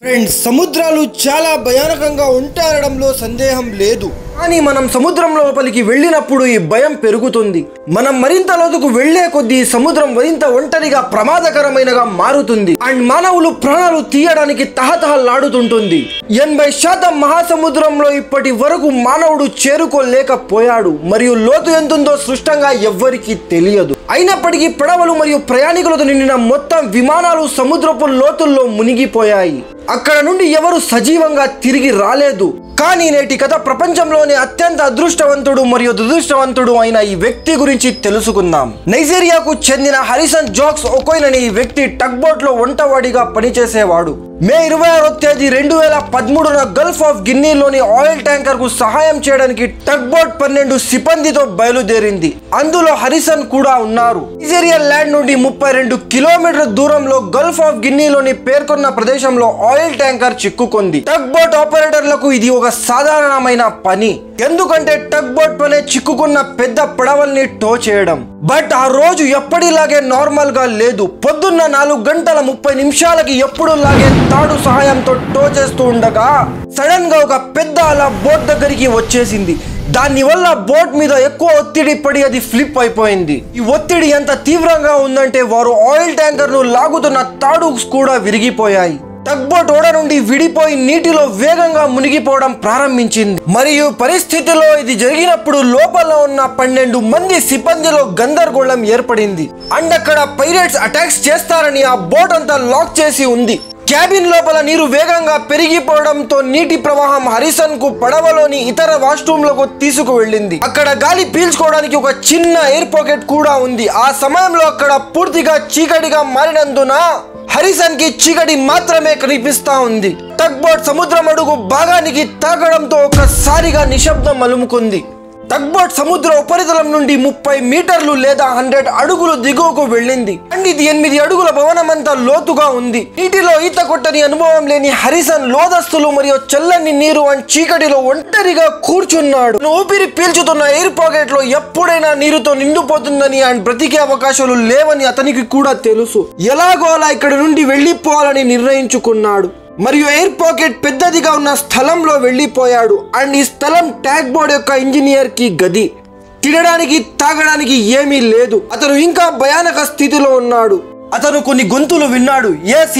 Friends, సముద్రాలు చాలా భయానకంగా ఉంటాయనడంలో సందేహం లేదు. కానీ మనం సముద్రం లోపలికి వెళ్ళినప్పుడు ఈ భయం పెరుగుతుంది. మనం మరింత లోతుకు వెళ్లే కొద్దీ సముద్రం మరింత ఒంటరిగా ప్రమాదకరమైనగా మారుతుంది అండ్ మానవులు ప్రాణాలు తీయడానికి తహతహలాడుతుంటుంది. 80% మహాసముద్రంలో ఇప్పటి వరకు మానవుడు చేరుకోలేకపోయాడు మరియు లోతు ఎంతుందో స్పష్టంగా ఎవ్వరికీ తెలియదు. అయినప్పటికీ పడవలు మరియు ప్రయాణికులతో నిండిన మొత్తం విమానాలు సముద్రపు లోతుల్లో మునిగిపోయాయి. అక్కడ నుండి ఎవరు సజీవంగా తిరిగి రాలేదు. కానీ నేటి కథ ప్రపంచంలోనే అత్యంత అదృష్టవంతుడు మరియు దురదృష్టవంతుడు అయిన ఈ వ్యక్తి గురించి తెలుసుకుందాం. నైజీరియాకు చెందిన హారిసన్ జోక్స్ ఒకోయ్ అనే ఈ వ్యక్తి టగ్ బోట్ లో ఒంటవాడిగా పనిచేసేవాడు. మే 26వ తేదీ 2013న గల్ఫ్ ఆఫ్ గిన్నీలోని ఆయిల్ ట్యాంకర్ కు సహాయం చేయడానికి టగ్ బోట్ 12 సిబ్బందితో బయలుదేరింది. అందులో హారిసన్ కూడా ఉన్నారు. నైజీరియా ల్యాండ్ నుండి 32 కిలోమీటర్ల దూరంలో గల్ఫ్ ఆఫ్ గిన్నీలోని పేర్కొన్న ప్రదేశంలో ఆయిల్ ట్యాంకర్ చిక్కుకుంది. టగ్ బోట్ ఆపరేటర్లకు ఇది ఒక సాధారణమైన పని, ఎందుకంటే టగ్ బోట్ పనే చిక్కుకున్న పెద్ద పడవల్ని టో చేయడం. బట్ ఆ రోజు ఎప్పటిలాగే నార్మల్ గా లేదు. పొద్దున్న 4:30 ఎప్పుడు లాగే తాడు సహాయంతో టో చేస్తూ ఉండగా సడన్ గా ఒక పెద్ద అల బోట్ దగ్గరికి వచ్చేసింది. దానివల్ల బోట్ మీద ఎక్కువ ఒత్తిడి పడి అది ఫ్లిప్ అయిపోయింది. ఈ ఒత్తిడి ఎంత తీవ్రంగా ఉందంటే వారు ఆయిల్ ట్యాంకర్ ను లాగుతున్న తాడు కూడా విరిగిపోయాయి. టగ్ బోట్ ఓడ నుండి విడిపోయి నీటిలో వేగంగా మునిగిపోవడం ప్రారంభించింది. మరియు పరిస్థితిలో ఇది జరిగినప్పుడు లోపల ఉన్న 12 మంది సిబ్బందిలో గందరగోళం ఏర్పడింది. అండ్ అక్కడ పైరేట్స్ అటాక్స్ చేస్తారని ఆ బోట్ అంతా లాక్ చేసి ఉంది. క్యాబిన్ లోపల నీరు వేగంగా పెరిగిపోవడంతో నీటి ప్రవాహం హారిసన్ కు పడవలోని ఇతర వాష్రూమ్లకు తీసుకువెళ్ళింది. అక్కడ గాలి పీల్చుకోవడానికి ఒక చిన్న ఎయిర్ పాకెట్ కూడా ఉంది. ఆ సమయంలో అక్కడ పూర్తిగా చీకటిగా మారినందున హారిసన్ కి చీకటి మాత్రమే కనిపిస్తా ఉంది. టగ్ బోట్ సముద్రం అడుగు భాగానికి తాకడంతో ఒక్కసారిగా నిశ్శబ్దం అలుముకుంది. టగ్ బోట్ సముద్ర ఉపరితలం నుండి 30 మీటర్లు లేదా 100 అడుగులు దిగువకు వెళ్ళింది. అండ్ ఇది 8 అడుగుల భవనం అంతా లోతుగా ఉంది. నీటిలో ఈత కొట్టని అనుభవం లేని హారిసన్ లోదస్తులు మరియు చల్లని నీరు అండ్ చీకటిలో ఒంటరిగా కూర్చున్నాడు. ఊపిరి పీల్చుతున్న ఎయిర్ పాకెట్ లో ఎప్పుడైనా నీరుతో నిండిపోతుందని అండ్ బ్రతికే అవకాశాలు లేవని అతనికి కూడా తెలుసు. ఎలాగో అలా ఇక్కడి నుండి వెళ్లిపోవాలని నిర్ణయించుకున్నాడు మరియు ఎయిర్ పాకెట్ పెద్దదిగా ఉన్న స్థలంలో వెళ్ళిపోయాడు. అండ్ ఈ స్థలం ట్యాగ్ బోర్డ్ యొక్క ఇంజనీర్ కి గది. తినడానికి తాగడానికి ఏమీ లేదు. అతను ఇంకా భయానక స్థితిలో ఉన్నాడు. అతను కొన్ని గొంతులు విన్నాడు.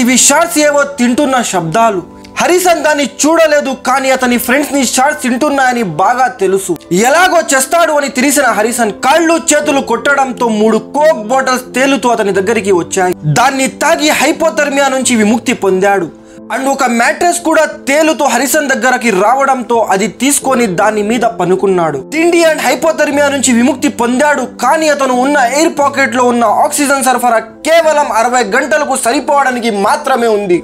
ఇవి షార్ట్స్ ఏవో తింటున్న శబ్దాలు. హారిసన్ దాన్ని చూడలేదు, కానీ అతని ఫ్రెండ్స్ ని షార్ట్స్ తింటున్నాయని బాగా తెలుసు. ఎలాగో చేస్తాడు అని తెలిసిన హారిసన్ కాళ్ళు చేతులు కొట్టడంతో 3 కోక్ బాటిల్స్ తేలుతూ అతని దగ్గరికి వచ్చాయి. దాన్ని తాగి హైపోథర్మియా నుంచి విముక్తి పొందాడు. అండ్ ఒక మ్యాట్రెస్ కూడా తేలుతూ హారిసన్ దగ్గరకి రావడంతో అది తీసుకొని దాని మీద పనుకున్నాడు. తిండి అండ్ హైపోథర్మియా నుంచి విముక్తి పొందాడు, కానీ అతను ఉన్న ఎయిర్ పాకెట్ లో ఉన్న ఆక్సిజన్ సరఫరా కేవలం 60 గంటలకు సరిపోవడానికి మాత్రమే ఉంది.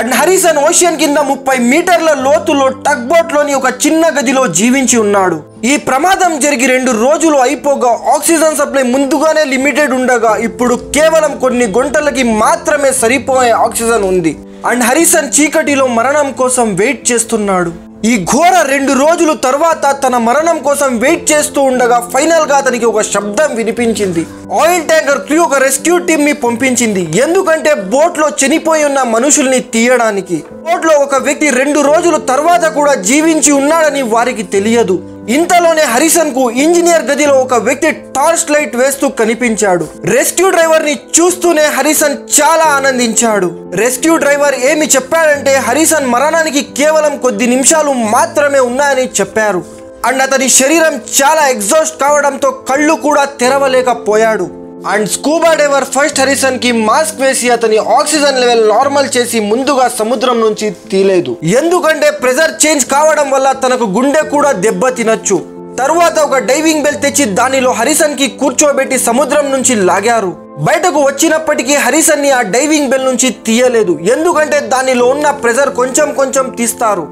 అండ్ హారిసన్ ఓషియన్ కింద 30 మీటర్ల లోతులో టగ్ బోట్ లోని ఒక చిన్న గదిలో జీవించి ఉన్నాడు. ఈ ప్రమాదం జరిగి 2 రోజులు అయిపోగా ఆక్సిజన్ సప్లై ముందుగానే లిమిటెడ్ ఉండగా ఇప్పుడు కేవలం కొన్ని గంటలకి మాత్రమే సరిపోయే ఆక్సిజన్ ఉంది. అండ్ హారిసన్ చీకటిలో మరణం కోసం వెయిట్ చేస్తున్నాడు. ఈ ఘోర 2 రోజుల తర్వాత తన మరణం కోసం వెయిట్ చేస్తూ ఉండగా ఫైనల్ గా అతనికి ఒక శబ్దం వినిపించింది. ఆయిల్ ట్యాంకర్ క్రూ ఒక రెస్క్యూ టీమ్ ని పంపించింది, ఎందుకంటే బోట్ లో చనిపోయి ఉన్న మనుషుల్ని తీయడానికి. బోట్ లో ఒక వ్యక్తి 2 రోజుల తర్వాత కూడా జీవించి ఉన్నాడని వారికి తెలియదు. ఇంతలోనే హారిసన్ కు ఇంజనీర్ గదిలో ఒక వ్యక్తి టార్చ్ లైట్ వేస్తూ కనిపించాడు. రెస్క్యూ డ్రైవర్ ని చూస్తూనే హారిసన్ చాలా ఆనందించాడు. రెస్క్యూ డ్రైవర్ ఏమి చెప్పాడంటే హారిసన్ మరణానికి కేవలం కొద్ది నిమిషాలు మాత్రమే ఉన్నాయని చెప్పారు. అండ్ అతని శరీరం చాలా ఎగ్జాస్ట్ కావడంతో కళ్ళు కూడా తెరవలేకపోయాడు. And scuba diver first Harrison కి మాస్క్ వేసి అతని ఆక్సిజన్ లెవెల్ నార్మల్ చేసి ముందుగా సముద్రం నుంచి తీలేదు, ఎందుకంటే ప్రెజర్ చేంజ్ కావడం వల్ల తనకు గుండె కూడా దెబ్బ తినొచ్చు. తరువాత ఒక డైవింగ్ బెల్ తెచ్చి దానిలో హారిసన్ కి కూర్చోబెట్టి సముద్రం నుంచి లాగారు. బయటకు వచ్చినప్పటికీ హారిసన్ ని ఆ డైవింగ్ బెల్ నుంచి తీయలేదు, ఎందుకంటే దానిలో ఉన్న ప్రెజర్ కొంచెం తీస్తారు.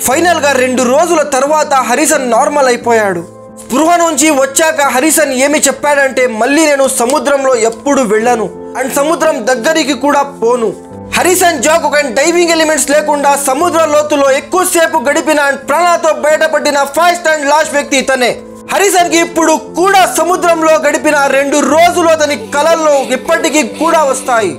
ఫైనల్ గా 2 రోజుల తర్వాత హారిసన్ నార్మల్ అయిపోయాడు. స్పృహ నుంచి వచ్చాక హారిసన్ ఏమి చెప్పాడంటే, మళ్ళీ నేను సముద్రంలో ఎప్పుడు వెళ్ళను అండ్ సముద్రం దగ్గరికి కూడా పోను. హారిసన్ జాక్ ఒక డైవింగ్ ఎలిమెంట్స్ లేకుండా సముద్ర లోతులో ఎక్కువసేపు గడిపిన అండ్ ప్రాణాలతో బయటపడిన ఫస్ట్ అండ్ లాస్ట్ వ్యక్తి ఇతనే. హారిసన్ కి ఇప్పుడు కూడా సముద్రంలో గడిపిన 2 రోజులు అతని కలల్లో ఇప్పటికీ కూడా వస్తాయి.